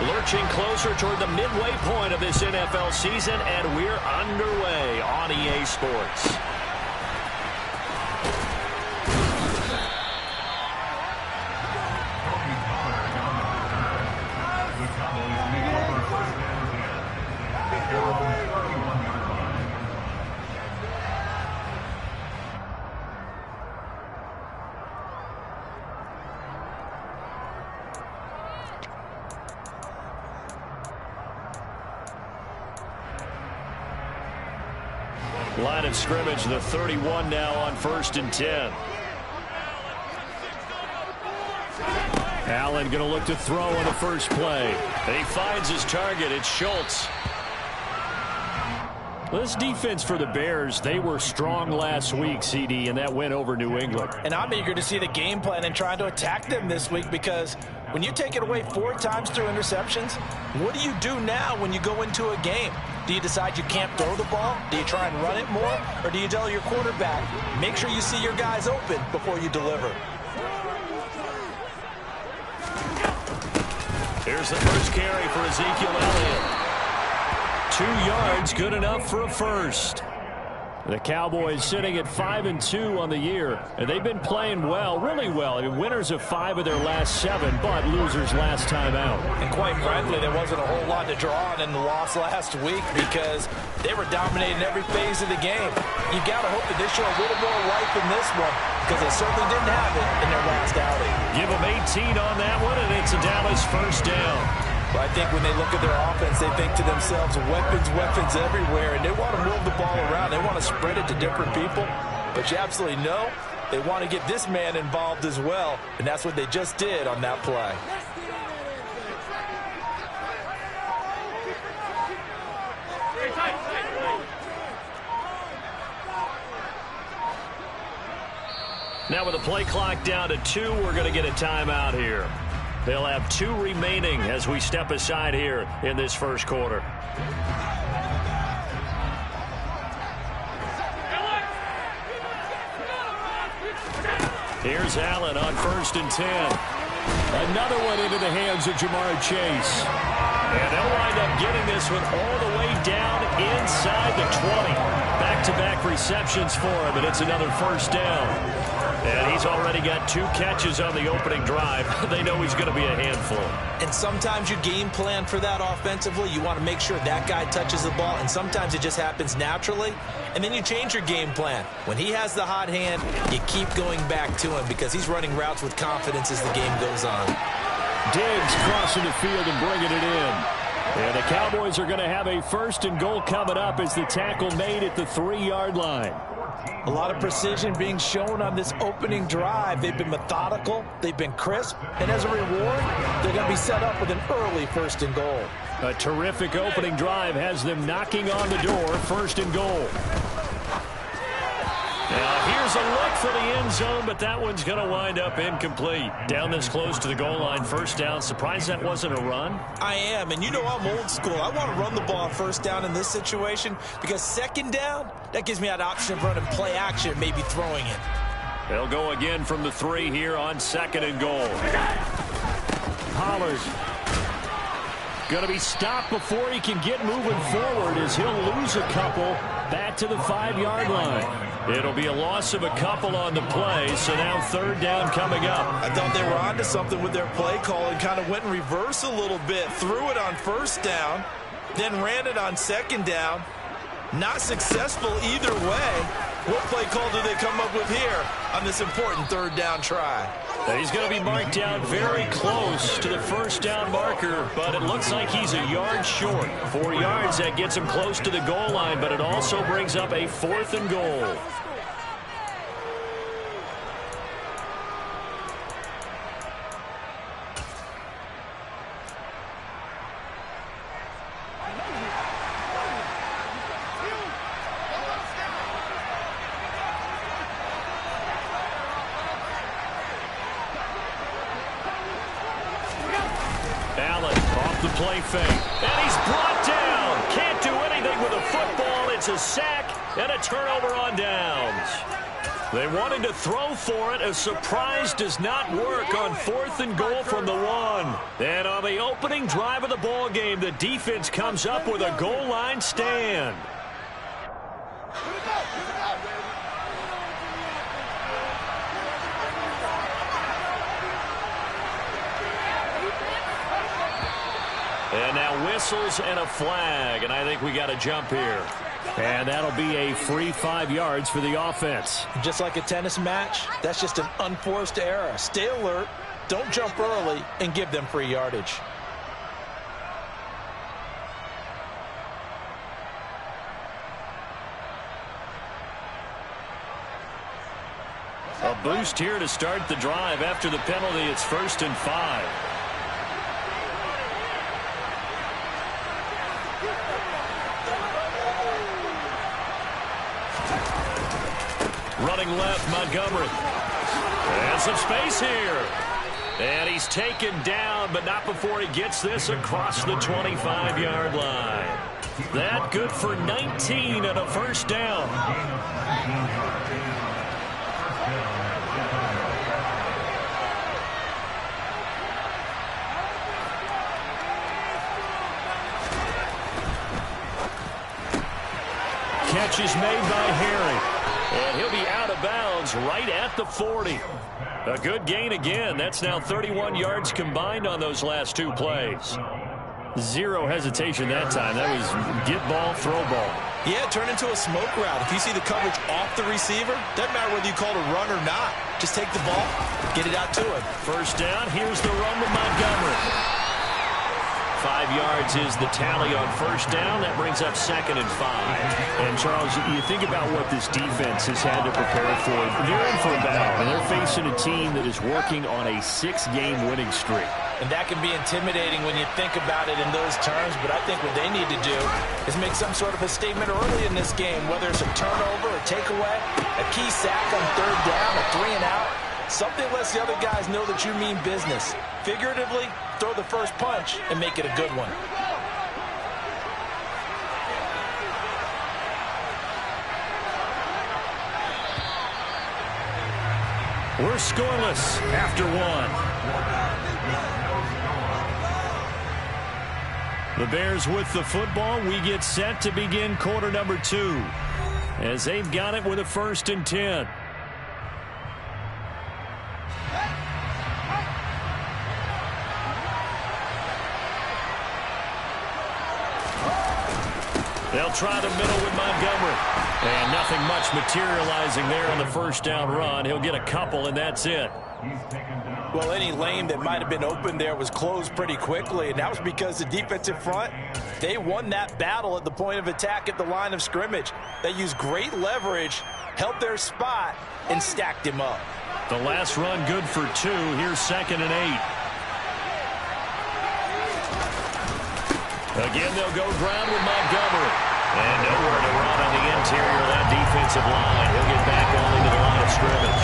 Lurching closer toward the midway point of this NFL season, and we're underway on EA Sports. Line of scrimmage, the 31 now on 1st and 10. Allen going to look to throw on the first play. And he finds his target. It's Schultz. This defense for the Bears, they were strong last week, CD, and that went over New England. And I'm eager to see the game plan and trying to attack them this week, because when you take it away 4 times through interceptions, what do you do now when you go into a game? Do you decide you can't throw the ball? Do you try and run it more? Or do you tell your quarterback, make sure you see your guys open before you deliver? Here's the first carry for Ezekiel Elliott. 2 yards, good enough for a first. The Cowboys sitting at 5-2 on the year, and they've been playing well, really well. I mean, winners of 5 of their last 7, but losers last time out. And quite frankly, there wasn't a whole lot to draw on in the loss last week, because they were dominating every phase of the game. You got to hope that they show a little more life in this one, because they certainly didn't have it in their last outing. Give them 18 on that one, and it's a Dallas first down. But I think when they look at their offense, they think to themselves, weapons everywhere, and they want to move the ball around. They want to spread it to different people. But you absolutely know they want to get this man involved as well, and that's what they just did on that play. Now with the play clock down to 2, we're going to get a timeout here. They'll have 2 remaining as we step aside here in this first quarter. Here's Allen on 1st and 10. Another one into the hands of Jamar Chase. And they'll wind up getting this one all the way down inside the 20. Back-to-back receptions for him, and it's another first down. And he's already got 2 catches on the opening drive. They know he's going to be a handful. And sometimes you game plan for that offensively. You want to make sure that guy touches the ball, and sometimes it just happens naturally. And then you change your game plan. When he has the hot hand, you keep going back to him, because he's running routes with confidence as the game goes on. Diggs crossing the field and bringing it in. And the Cowboys are going to have a 1st and goal coming up as the tackle made at the 3-yard line. A lot of precision being shown on this opening drive. They've been methodical, they've been crisp, and as a reward, they're going to be set up with an early 1st and goal. A terrific opening drive has them knocking on the door, 1st and goal. Now here's a look for the end zone, but that one's going to wind up incomplete. Down this close to the goal line, 1st down. Surprised that wasn't a run? I am, and you know I'm old school. I want to run the ball on 1st down in this situation, because 2nd down, that gives me that option of running play action, maybe throwing it. They'll go again from the 3 here on 2nd and goal. Pollard going to be stopped before he can get moving forward, as he'll lose a couple back to the 5-yard line. It'll be a loss of a couple on the play, so now 3rd down coming up. I thought they were onto something with their play call and kind of went in reverse a little bit. Threw it on 1st down, then ran it on 2nd down. Not successful either way. What play call do they come up with here on this important 3rd down try? He's going to be marked down very close to the 1st down marker, but it looks like he's a yard short. 4 yards, that gets him close to the goal line, but it also brings up a 4th and goal. Allen off the play fake, and he's brought down. Can't do anything with a football. It's a sack and a turnover on downs. They wanted to throw for it. A surprise does not work on 4th and goal from the 1. And on the opening drive of the ball game, the defense comes up with a goal line stand. And now whistles and a flag, and I think we got a jump here. And that'll be a free 5 yards for the offense. Just like a tennis match, that's just an unforced error. Stay alert, don't jump early, and give them free yardage. A boost here to start the drive. After the penalty, it's 1st and 5. Running left, Montgomery. And some space here. And he's taken down, but not before he gets this across the 25-yard line. That good for 19 and a first down. Catch is made by Harry. And he'll be out of bounds right at the 40. A good gain again. That's now 31 yards combined on those last 2 plays. Zero hesitation that time. That was get ball, throw ball. Yeah, turn into a smoke route. If you see the coverage off the receiver, doesn't matter whether you call it a run or not. Just take the ball, get it out to him. First down, here's the run with Montgomery. 5 yards is the tally on first down. That brings up 2nd and 5. And, Charles, you think about what this defense has had to prepare for. They're in for a battle, and they're facing a team that is working on a 6-game winning streak. And that can be intimidating when you think about it in those terms, but I think what they need to do is make some sort of a statement early in this game, whether it's a turnover, a takeaway, a key sack on 3rd down, a 3 and out. Something lets the other guys know that you mean business. Figuratively, throw the first punch and make it a good one. We're scoreless after 1. The Bears with the football. We get set to begin quarter number 2 as they've got it with a 1st and 10. They'll try the middle with Montgomery. And nothing much materializing there on the first down run. He'll get a couple, and that's it. Well, any lane that might have been open there was closed pretty quickly, and that was because the defensive front, they won that battle at the point of attack at the line of scrimmage. They used great leverage, held their spot, and stacked him up. The last run good for 2. Here's 2nd and 8. Again, they'll go ground with Montgomery. And nowhere to run on the interior of that defensive line. He'll get back only to the line of scrimmage.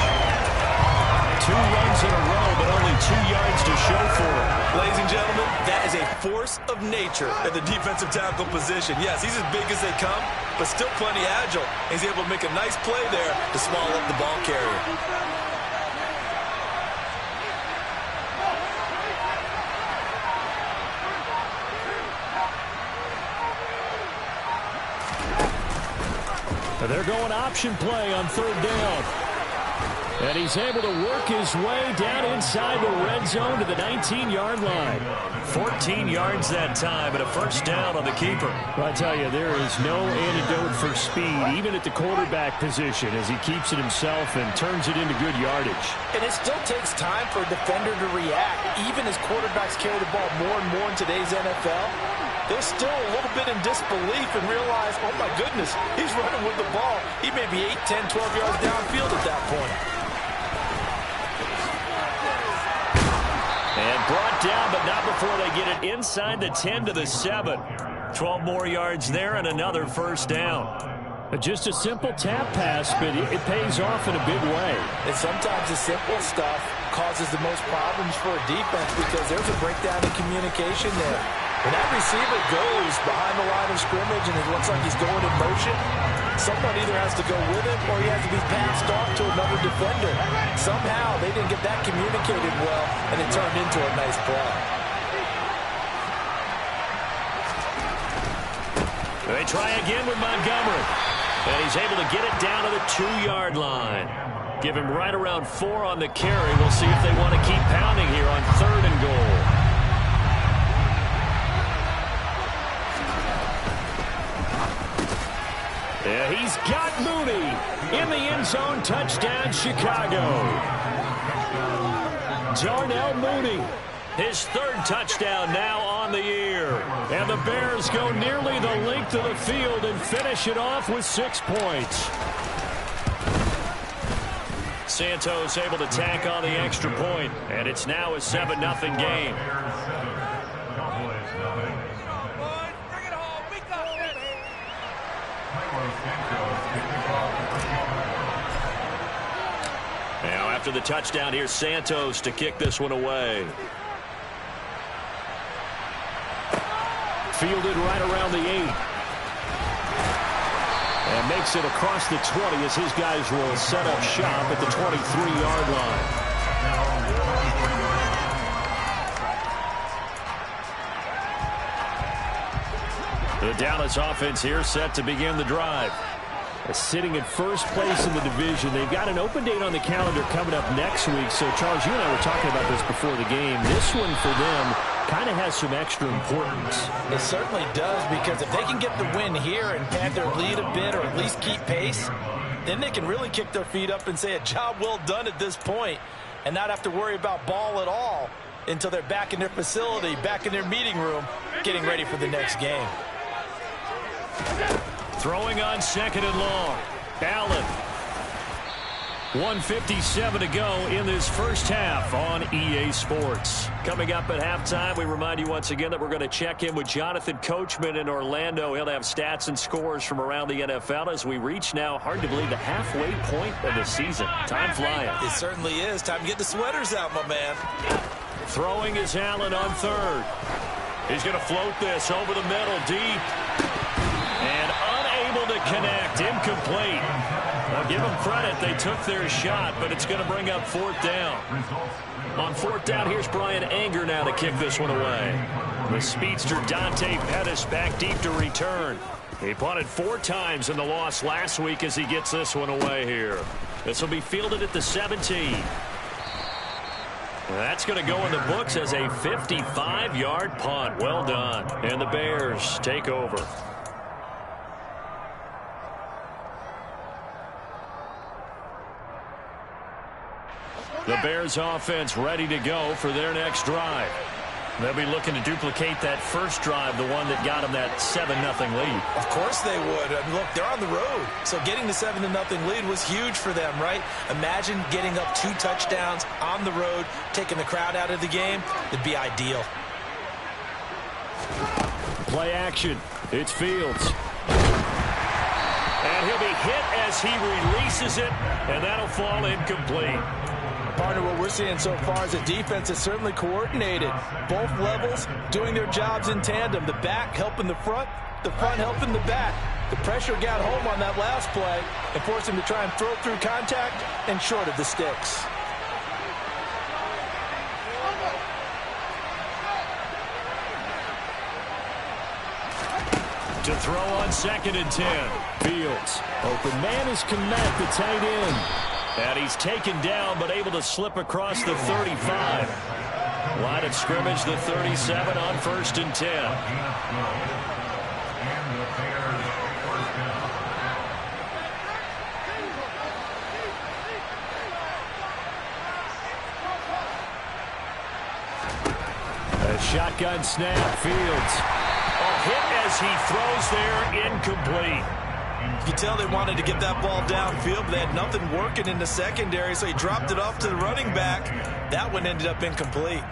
2 runs in a row, but only 2 yards to show for it. Ladies and gentlemen, that is a force of nature at the defensive tackle position. Yes, he's as big as they come, but still plenty agile. He's able to make a nice play there to swallow up the ball carrier. They're going option play on 3rd down. And he's able to work his way down inside the red zone to the 19-yard line. 14 yards that time and a first down on the keeper. Well, I tell you, there is no antidote for speed, even at the quarterback position, as he keeps it himself and turns it into good yardage. And it still takes time for a defender to react, even as quarterbacks carry the ball more and more in today's NFL. They're still a little bit in disbelief and realize, oh my goodness, he's running with the ball. He may be 8, 10, 12 yards downfield at that point. And brought down, but not before they get it inside the 10 to the 7. 12 more yards there and another first down. Just a simple tap pass, but it pays off in a big way. And sometimes the simple stuff causes the most problems for a defense because there's a breakdown in communication there. When that receiver goes behind the line of scrimmage and it looks like he's going in motion, Someone either has to go with him or he has to be passed off to another defender. Somehow they didn't get that communicated well, and it turned into a nice play. They try again with Montgomery. And he's able to get it down to the 2-yard line. Give him right around 4 on the carry. We'll see if they want to keep pounding here on 3rd and goal. Yeah, he's got Mooney in the end zone. Touchdown, Chicago. Darnell Mooney, his 3rd touchdown now on the year. And the Bears go nearly the length of the field and finish it off with 6 points. Santos able to tack on the extra point, and it's now a 7-0 game. Now after the touchdown, here's Santos to kick this one away. Fielded right around the 8. And makes it across the 20 as his guys will set up shop at the 23-yard line. The Dallas offense here set to begin the drive. Sitting at first place in the division. They've got an open date on the calendar coming up next week. So, Charles, you and I were talking about this before the game. This one for them kind of has some extra importance. It certainly does, because if they can get the win here and pad their lead a bit or at least keep pace, then they can really kick their feet up and say a job well done at this point and not have to worry about ball at all until they're back in their facility, back in their meeting room, getting ready for the next game. Throwing on 2nd and long. Allen. 1:57 to go in this first half on EA Sports. Coming up at halftime, we remind you once again that we're going to check in with Jonathan Coachman in Orlando. He'll have stats and scores from around the NFL as we reach now, hard to believe, the halfway point of the season. Time flying. It certainly is. Time to get the sweaters out, my man. Throwing is Allen on 3rd. He's going to float this over the middle, deep. And unable to connect. Incomplete. Well, give them credit. They took their shot, but it's going to bring up 4th down. On 4th down, here's Brian Anger now to kick this one away. The speedster Dante Pettis back deep to return. He punted 4 times in the loss last week as he gets this one away here. This will be fielded at the 17. That's going to go in the books as a 55-yard punt. Well done. And the Bears take over. The Bears offense ready to go for their next drive. They'll be looking to duplicate that first drive, the one that got them that 7-0 lead. Of course they would. I mean, look, they're on the road. So getting the 7-0 lead was huge for them, right? Imagine getting up 2 touchdowns on the road, taking the crowd out of the game. It'd be ideal. Play action. It's Fields. And he'll be hit as he releases it, and that'll fall incomplete. Partner, what we're seeing so far is a defense that's certainly coordinated. Both levels doing their jobs in tandem. The back helping the front helping the back. The pressure got home on that last play and forced him to try and throw through contact and short of the sticks. To throw on 2nd and 10. Fields. Open man is Kmet, the tight end. And he's taken down, but able to slip across the 35. Line of scrimmage, the 37 on 1st and 10. A shotgun snap, Fields. A hit as he throws there, incomplete. You can tell they wanted to get that ball downfield, but they had nothing working in the secondary, so he dropped it off to the running back. That one ended up incomplete.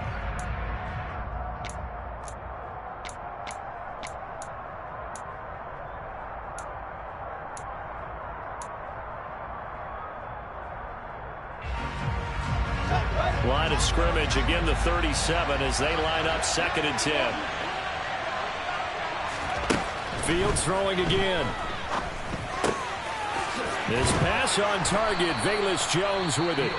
Line of scrimmage, again the 37 as they line up 2nd and 10. Fields throwing again. This pass on target, Velus Jones with it.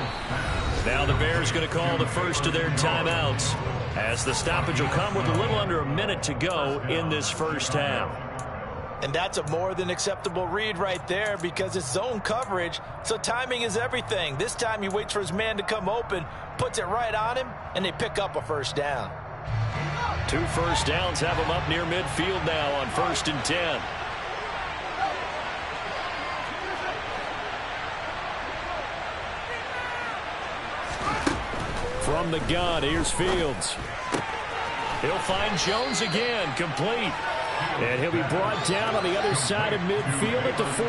Now the Bears going to call the first of their timeouts, as the stoppage will come with a little under a minute to go in this first half. And that's a more than acceptable read right there, because it's zone coverage, so timing is everything. This time he waits for his man to come open, puts it right on him, and they pick up a first down. 2 first downs have them up near midfield now on 1st and 10. From the gun, here's Fields. He'll find Jones again, complete. And he'll be brought down on the other side of midfield at the 43.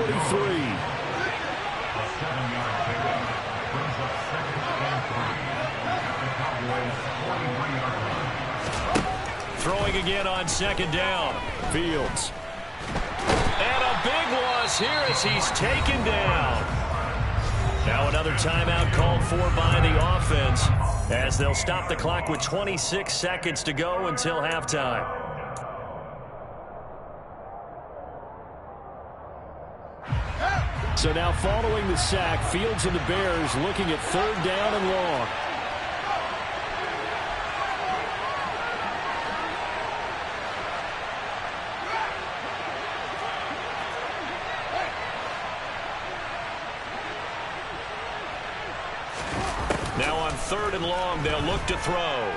Throwing again on 2nd down. Fields. And a big loss here as he's taken down. Now another timeout called for by the offense, as they'll stop the clock with 26 seconds to go until halftime. So now following the sack, Fields and the Bears looking at 3rd down and long. Now on 3rd and long, they'll look to throw.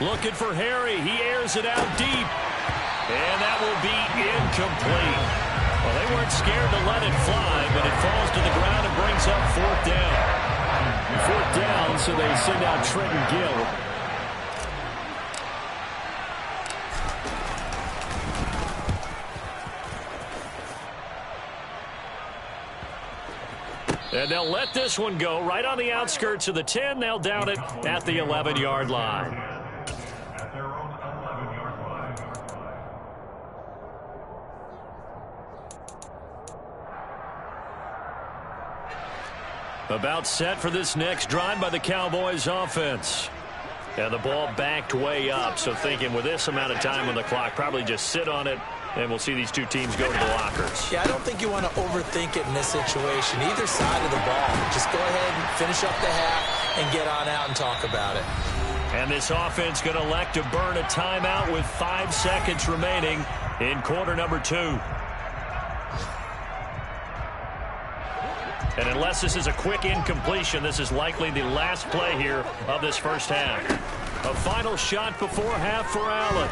Looking for Harry. He airs it out deep. And that will be incomplete. Well, they weren't scared to let it fly, but it falls to the ground and brings up 4th down. 4th down, so they send out Trenton Gill. And they'll let this one go right on the outskirts of the 10. They'll down it at the 11-yard line. About set for this next drive by the Cowboys offense. And the ball backed way up, so thinking with this amount of time on the clock, probably just sit on it, and we'll see these two teams go to the lockers. Yeah, I don't think you want to overthink it in this situation. Either side of the ball. Just go ahead and finish up the half and get on out and talk about it. And this offense going to elect to burn a timeout with 5 seconds remaining in quarter number 2. And unless this is a quick incompletion, this is likely the last play here of this first half. A final shot before half for Allen.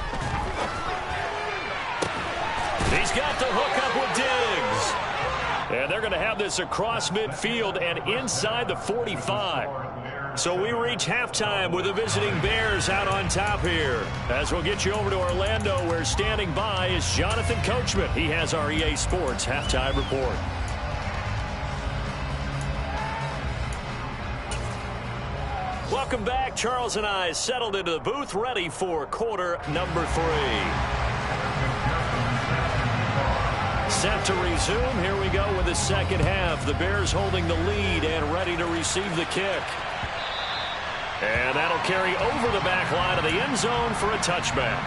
He's got the hook up with Diggs. And they're going to have this across midfield and inside the 45. So we reach halftime with the visiting Bears out on top here. As we'll get you over to Orlando, where standing by is Jonathan Coachman. He has our EA Sports halftime report. Welcome back. Charles and I settled into the booth, ready for quarter number 3. Set to resume. Here we go with the second half. The Bears holding the lead and ready to receive the kick. And that'll carry over the back line of the end zone for a touchback.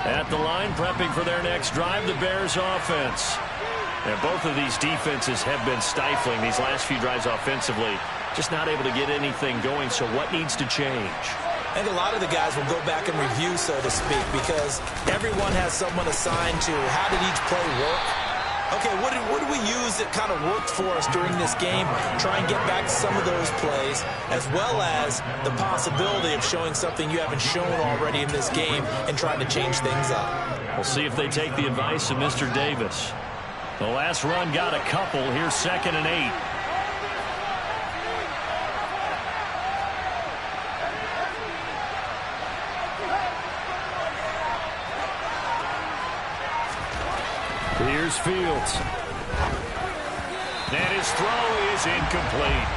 At the line, prepping for their next drive, the Bears offense. And both of these defenses have been stifling these last few drives offensively. Just not able to get anything going, so what needs to change? I think a lot of the guys will go back and review, so to speak, because everyone has someone assigned to how did each play work. Okay, what did we use that kind of worked for us during this game? Try and get back to some of those plays, as well as the possibility of showing something you haven't shown already in this game and trying to change things up. We'll see if they take the advice of Mr. Davis. The last run got a couple. Here's 2nd and 8. Here's Fields. And his throw is incomplete.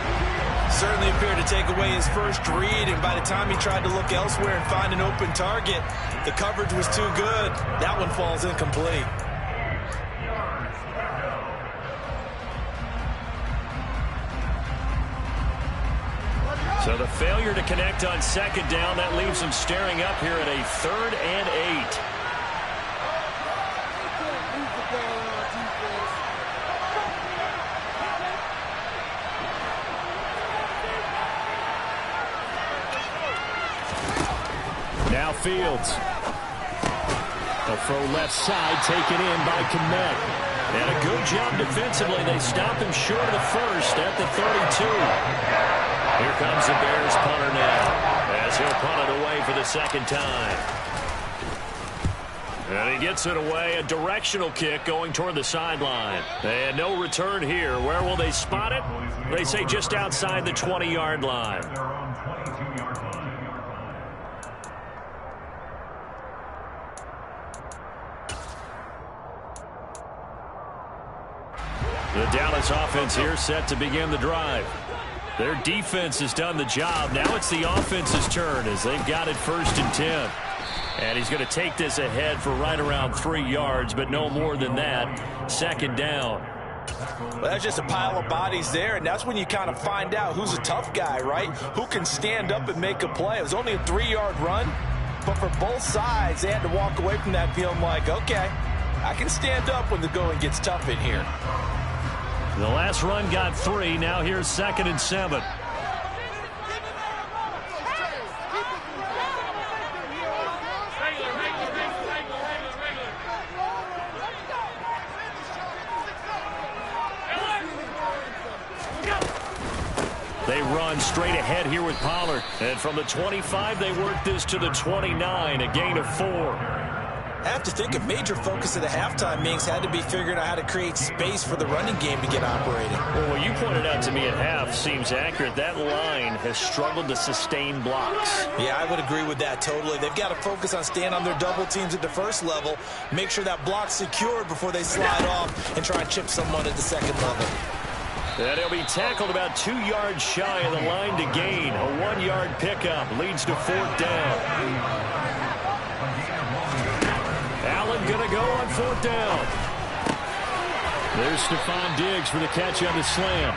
Certainly appeared to take away his first read, and by the time he tried to look elsewhere and find an open target, the coverage was too good. That one falls incomplete. So the failure to connect on second down, that leaves them staring up here at a 3rd and 8. Now Fields. The throw left side taken in by Kmet. And a good job defensively. They stop him short of the first at the 32. Here comes the Bears punter now as he'll punt it away for the second time. And he gets it away. A directional kick going toward the sideline. And no return here. Where will they spot it? They say just outside the 20-yard line. The Dallas offense here set to begin the drive. Their defense has done the job. Now it's the offense's turn as they've got it 1st and 10. And he's going to take this ahead for right around 3 yards, but no more than that. 2nd down. Well, that's just a pile of bodies there, and that's when you kind of find out who's a tough guy, right? Who can stand up and make a play. It was only a 3-yard run, but for both sides, they had to walk away from that feeling like, okay, I can stand up when the going gets tough in here. The last run got 3. Now here's 2nd and 7. They run straight ahead here with Pollard. And from the 25, they work this to the 29, a gain of 4. I have to think a major focus of the halftime meetings had to be figuring out how to create space for the running game to get operating. Well, what you pointed out to me at half seems accurate. That line has struggled to sustain blocks. Yeah, I would agree with that totally. They've got to focus on staying on their double teams at the first level, make sure that block's secured before they slide off and try and chip someone at the second level. And he'll be tackled about 2 yards shy of the line to gain. A 1-yard pickup leads to 4th down. Allen going to go on 4th down. There's Stephon Diggs for the catch on the slam.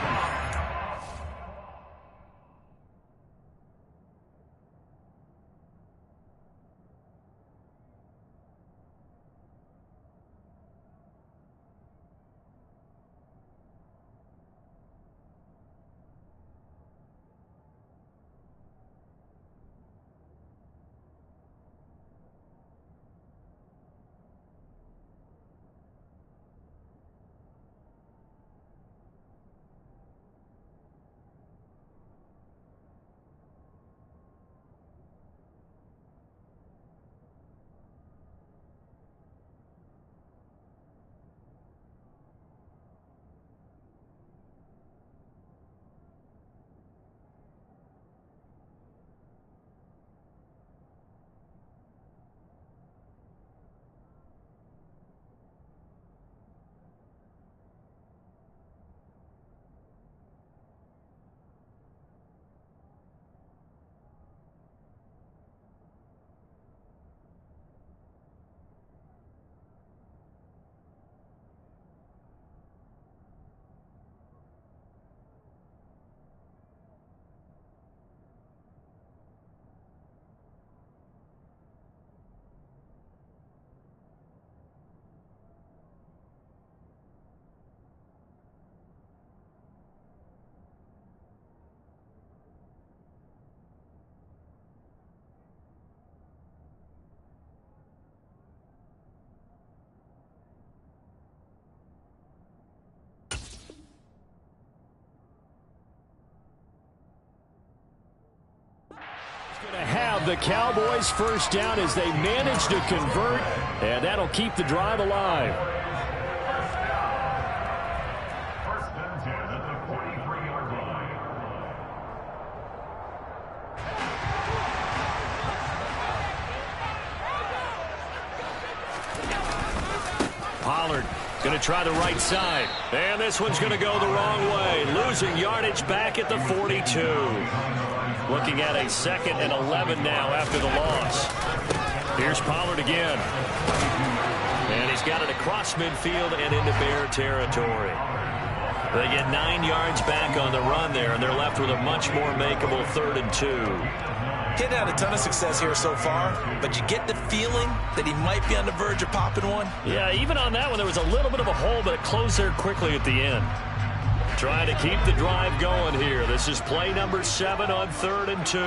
Going to have the Cowboys 1st down as they manage to convert, and that'll keep the drive alive. 1st and 10 at the 43-yard line. Pollard going to try the right side, and this one's going to go the wrong way, losing yardage back at the 42. Looking at a 2nd and 11 now after the loss. Here's Pollard again. And he's got it across midfield and into Bear territory. They get 9 yards back on the run there, and they're left with a much more makeable 3rd and 2. He hadn't had a ton of success here so far, but you get the feeling that he might be on the verge of popping one. Yeah, even on that one, there was a little bit of a hole, but it closed there quickly at the end. Trying to keep the drive going here. This is play number 7 on 3rd and 2.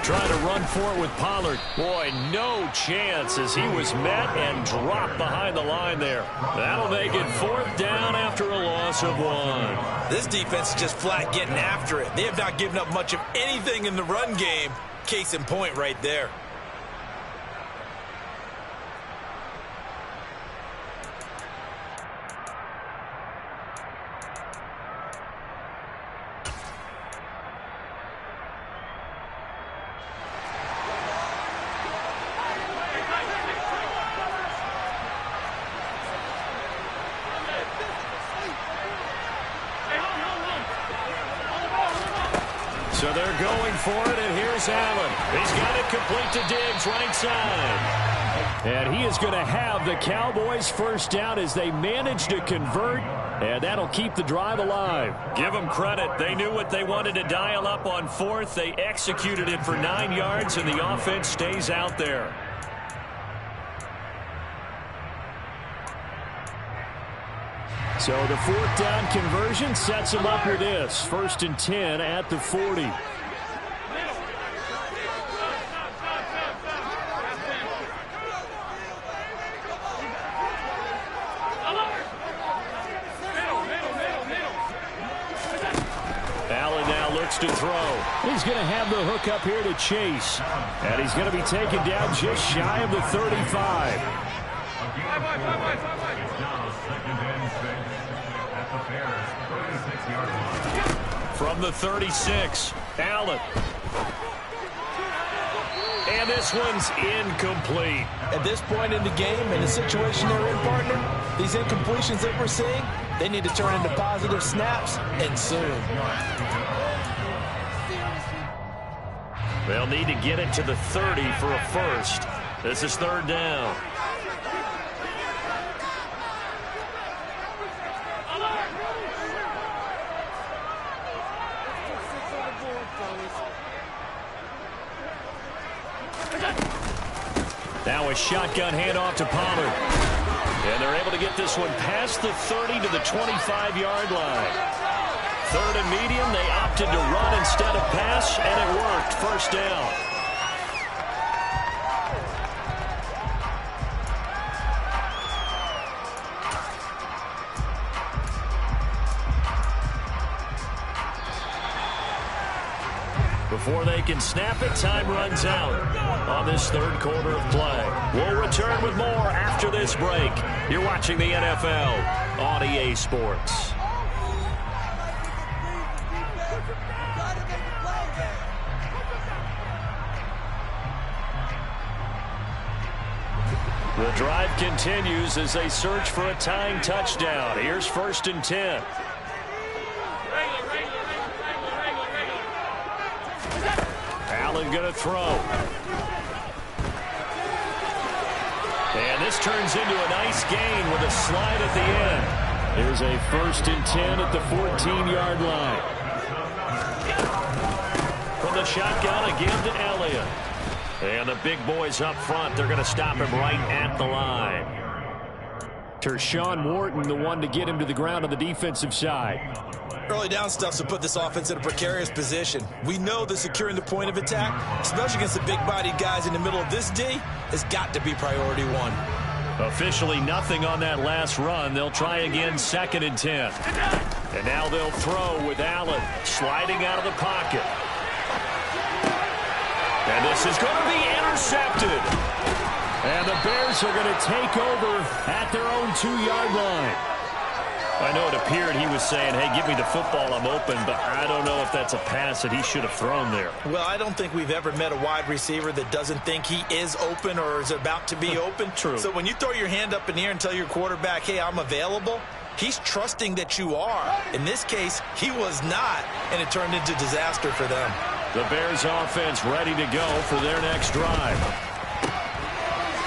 Trying to run for it with Pollard. Boy, no chance as he was met and dropped behind the line there. That'll make it 4th down after a loss of 1. This defense is just flat getting after it. They have not given up much of anything in the run game. Case in point right there. So they're going for it, and here's Allen. He's got it complete to Diggs, right side. And he is going to have the Cowboys first down as they manage to convert, and that'll keep the drive alive. Give them credit. They knew what they wanted to dial up on 4th. They executed it for 9 yards, and the offense stays out there. So the 4th down conversion sets him up with this. 1st and 10 at the 40. Allen now looks to throw. He's going to have the hook up here to Chase. And he's going to be taken down just shy of the 35. From the 36, Allen. And this one's incomplete. At this point in the game, in the situation they're in, partner, these incompletions that we're seeing, they need to turn into positive snaps, and soon. They'll need to get it to the 30 for a first. This is 3rd down. Now a shotgun handoff to Pollard. And they're able to get this one past the 30 to the 25-yard line. 3rd and medium, they opted to run instead of pass, and it worked. First down. Before they can snap it, time runs out on this 3rd quarter of play. We'll return with more after this break. You're watching the NFL on EA Sports. The drive continues as they search for a tying touchdown. Here's 1st and 10. Allen going to throw. And this turns into a nice gain with a slide at the end. There's a 1st and 10 at the 14-yard line. From the shotgun again to Elliott. And the big boys up front, they're going to stop him right at the line. Tershawn Wharton, the one to get him to the ground on the defensive side. Early down stuff to put this offense in a precarious position. We know that securing the point of attack, especially against the big-bodied guys in the middle of this D, has got to be priority 1. Officially nothing on that last run. They'll try again 2nd and 10. And now they'll throw with Allen sliding out of the pocket. And this is going to be intercepted. And the Bears are going to take over at their own 2-yard line. I know it appeared he was saying, hey, give me the football, I'm open, but I don't know if that's a pass that he should have thrown there. Well, I don't think we've ever met a wide receiver that doesn't think he is open or is about to be open. True. So when you throw your hand up in the air and tell your quarterback, hey, I'm available, he's trusting that you are. In this case, he was not, and it turned into disaster for them. The Bears offense ready to go for their next drive.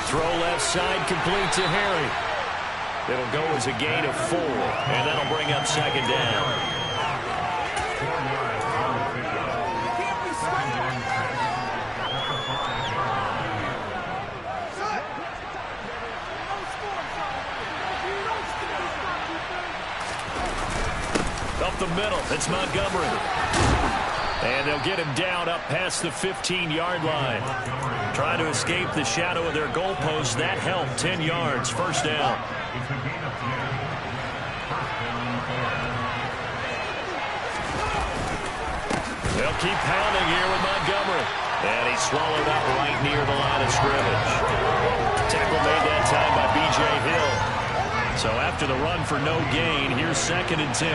Throw left side, complete to Harry. It'll go as a gain of 4, and that'll bring up second down. Up the middle, it's Montgomery. And they'll get him down up past the 15-yard line. Trying to escape the shadow of their goalpost. That helped. 10 yards, first down. They'll keep pounding here with Montgomery. And he swallowed up right near the line of scrimmage. Tackle made that time by B.J. Hill. So after the run for no gain, here's 2nd and 10.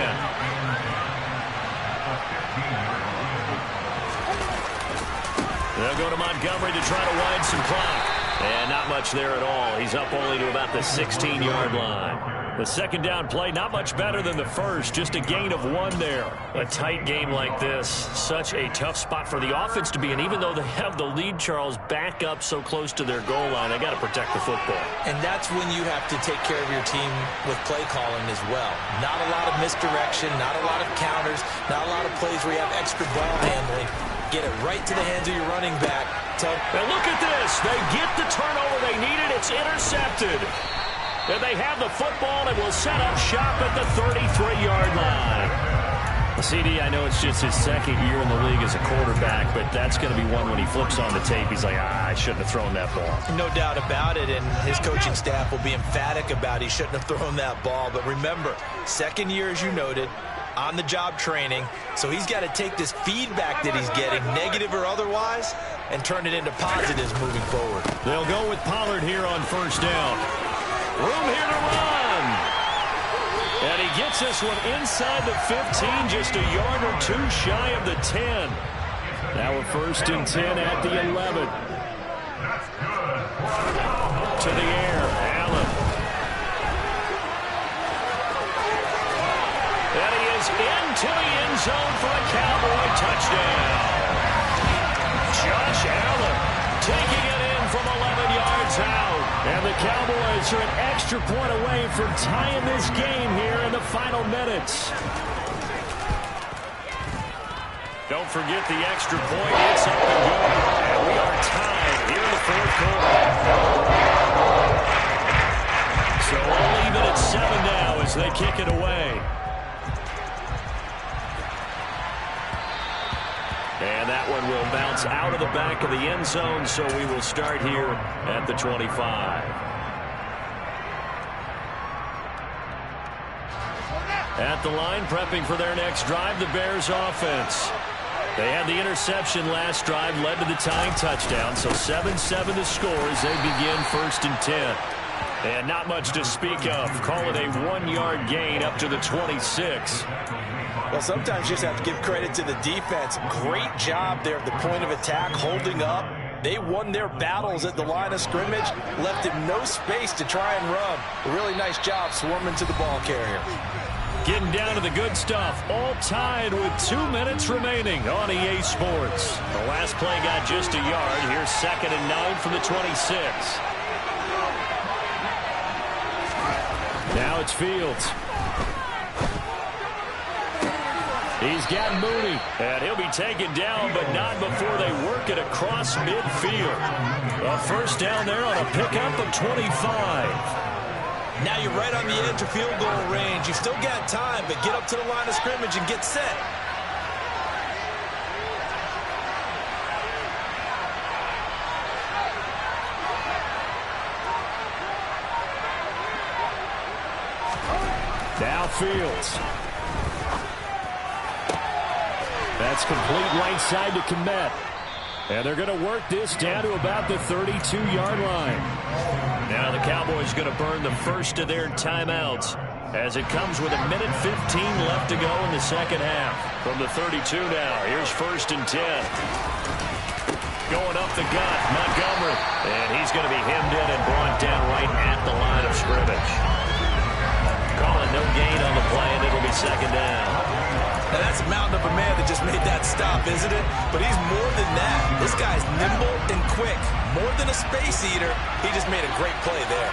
They'll go to Montgomery to try to wind some clock. And not much there at all. He's up only to about the 16-yard line. The second down play, not much better than the first. Just a gain of 1 there. A tight game like this, such a tough spot for the offense to be in. Even though they have the lead, Charles, back up so close to their goal line, they got to protect the football. And that's when you have to take care of your team with play calling as well. Not a lot of misdirection, not a lot of counters, not a lot of plays where you have extra ball handling. Get it right to the hands of your running back. And look at this. They get the turnover they needed. It's intercepted. And they have the football and will set up shop at the 33-yard line. CD, I know it's just his second year in the league as a quarterback, but that's going to be one when he flips on the tape. He's like, I shouldn't have thrown that ball. No doubt about it, and his coaching staff will be emphatic about he shouldn't have thrown that ball. But remember, second year, as you noted, on-the-job training, so he's got to take this feedback that he's getting, negative or otherwise, and turn it into positives moving forward. They'll go with Pollard here on first down. Room here to run. And he gets this one inside the 15, just a yard or 2 shy of the 10. Now we're 1st and 10 at the 11. To the air, Allen. And he is into the end zone for a Cowboy touchdown. Josh Allen taking it in from 11 yards out. And the Cowboys are an extra point away from tying this game here in the final minutes. Don't forget the extra point. It's up and good. And we are tied here in the 4th quarter. So all even at 7 now as they kick it away. And that one will bounce out of the back of the end zone, so we will start here at the 25. At the line, prepping for their next drive, the Bears offense. They had the interception last drive, led to the tying touchdown, so 7-7 to score as they begin 1st and 10. And not much to speak of. Call it a 1-yard gain up to the 26. Well, sometimes you just have to give credit to the defense. Great job there at the point of attack, holding up. They won their battles at the line of scrimmage, left him no space to try and run. A really nice job swarming to the ball carrier. Getting down to the good stuff. All tied with 2 minutes remaining on EA Sports. The last play got just a yard. Here's 2nd and 9 from the 26. Now it's Fields. He's got Mooney, and he'll be taken down, but not before they work it across midfield. A first down there on a pickup of 25. Now you're right on the edge of field goal range. You've still got time, but get up to the line of scrimmage and get set. Now Fields. That's complete right side to Kmet. And they're going to work this down to about the 32-yard line. Now the Cowboys going to burn the first of their timeouts as it comes with 1:15 left to go in the second half. From the 32 now, here's 1st and 10. Going up the gut, Montgomery. And he's going to be hemmed in and brought down right at the line of scrimmage. Calling no gain on the play, and it'll be 2nd down. Now, that's a mountain of a man that just made that stop, isn't it? But he's more than that. This guy's nimble and quick. More than a space eater, he just made a great play there.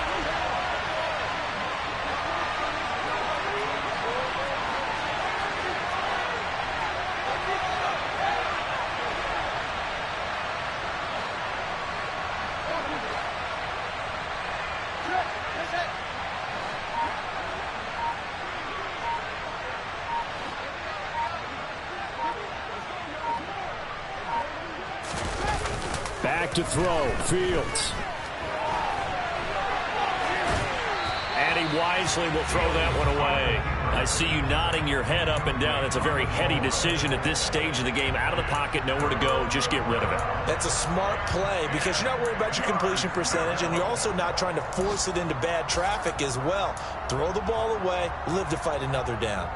Back to throw, Fields. And he wisely will throw that one away. I see you nodding your head up and down. It's a very heady decision at this stage of the game. Out of the pocket, nowhere to go, just get rid of it. That's a smart play because you're not worried about your completion percentage, and you're also not trying to force it into bad traffic as well. Throw the ball away, live to fight another down.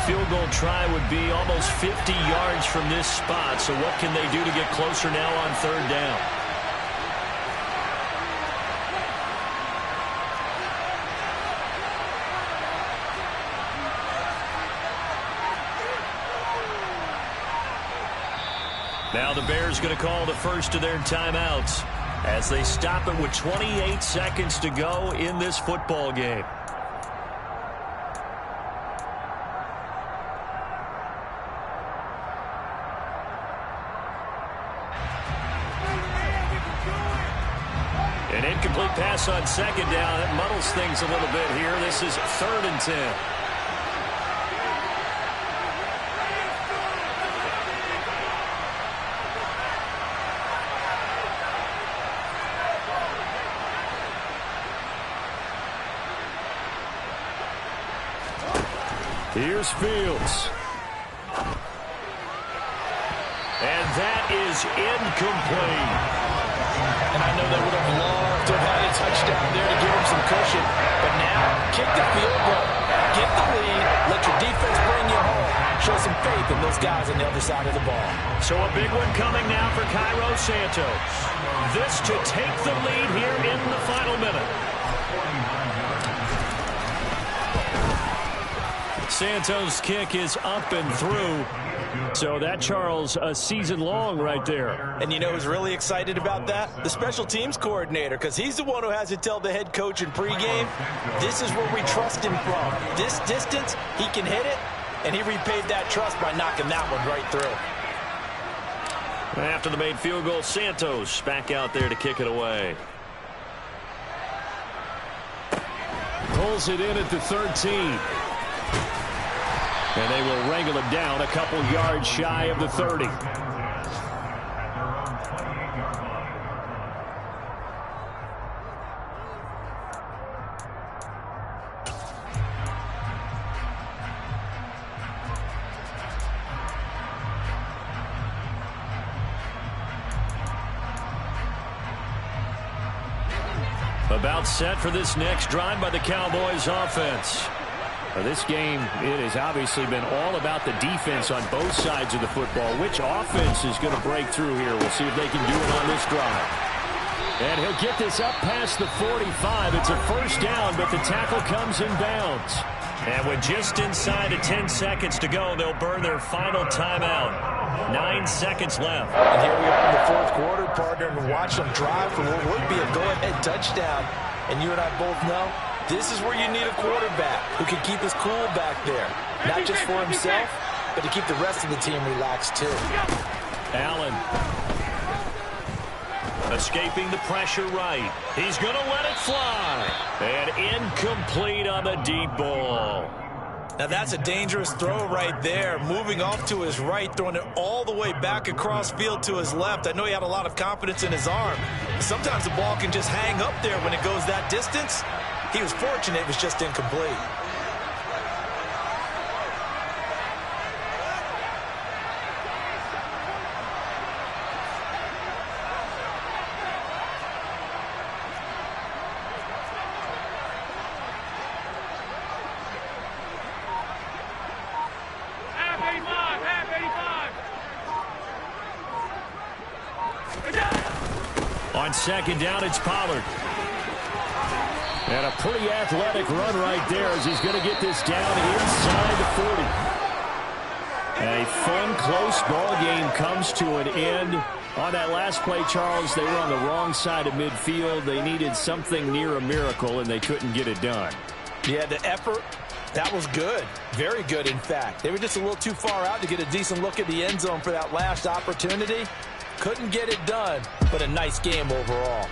Field goal try would be almost 50 yards from this spot. So what can they do to get closer now on third down? Now the Bears going to call the first of their timeouts as they stop it with 28 seconds to go in this football game. An incomplete pass on second down. That muddles things a little bit here. This is 3rd and 10. Here's Fields. And that is incomplete. And I know they would have loved to have had a touchdown there to give him some cushion. But now, kick the field goal. Get the lead. Let your defense bring you home. Show some faith in those guys on the other side of the ball. So a big one coming now for Cairo Santos. This to take the lead here in the final minute. Santos' kick is up and through. So that, Charles, a season long right there. And you know who's really excited about that? The special teams coordinator, because he's the one who has to tell the head coach in pregame, this is where we trust him from. This distance, he can hit it, and he repaid that trust by knocking that one right through. After the made field goal, Santos back out there to kick it away. Pulls it in at the 13. And they will wrangle it down a couple yards shy of the 30. About set for this next drive by the Cowboys offense. This game, it has obviously been all about the defense on both sides of the football. Which offense is going to break through here? We'll see if they can do it on this drive. And he'll get this up past the 45. It's a first down, but the tackle comes in bounds. And with just inside of 10 seconds to go, they'll burn their final timeout. 9 seconds left. And here we are in the fourth quarter, partner, and watch them drive for what would be a go-ahead touchdown. And you and I both know, this is where you need a quarterback who can keep his cool back there. Not just for himself, but to keep the rest of the team relaxed too. Allen. Escaping the pressure right. He's going to let it fly. And incomplete on the deep ball. Now that's a dangerous throw right there. Moving off to his right, throwing it all the way back across field to his left. I know he had a lot of confidence in his arm. Sometimes the ball can just hang up there when it goes that distance. He was fortunate it was just incomplete. On second down, it's Pollard. And a pretty athletic run right there as he's going to get this down inside the 40. A fun, close ball game comes to an end. On that last play, Charles, they were on the wrong side of midfield. They needed something near a miracle, and they couldn't get it done. Yeah, the effort, that was good. Very good, in fact. They were just a little too far out to get a decent look at the end zone for that last opportunity. Couldn't get it done, but a nice game overall.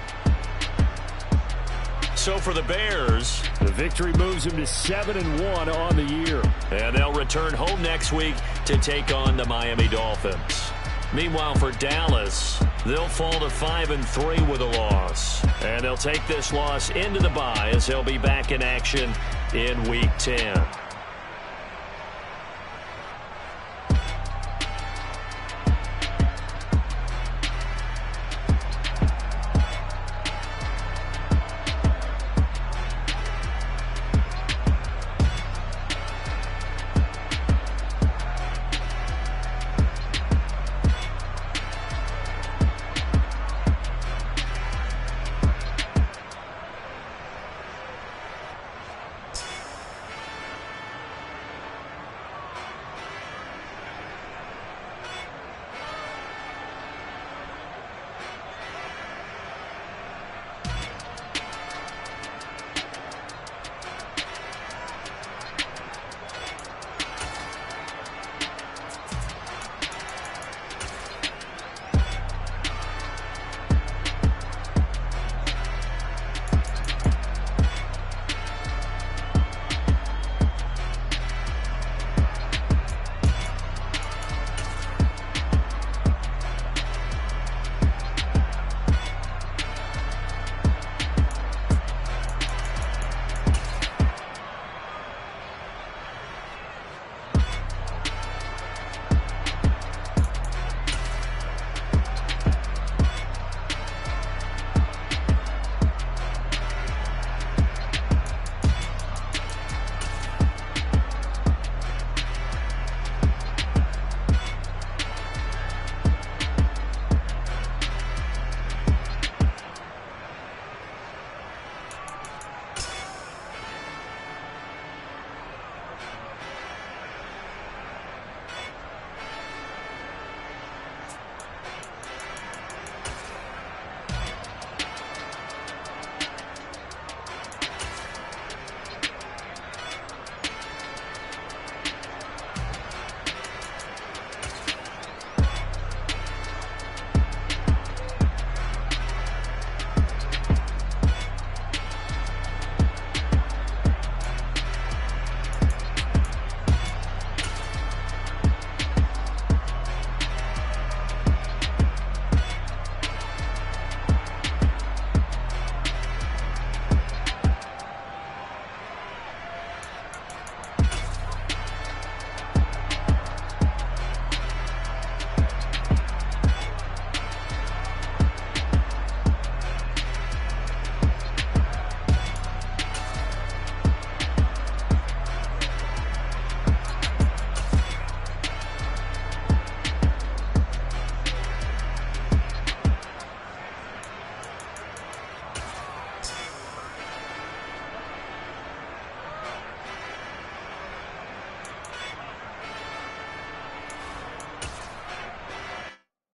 So for the Bears, the victory moves them to 7-1 on the year. And they'll return home next week to take on the Miami Dolphins. Meanwhile, for Dallas, they'll fall to 5-3 with a loss. And they'll take this loss into the bye as they'll be back in action in Week 10.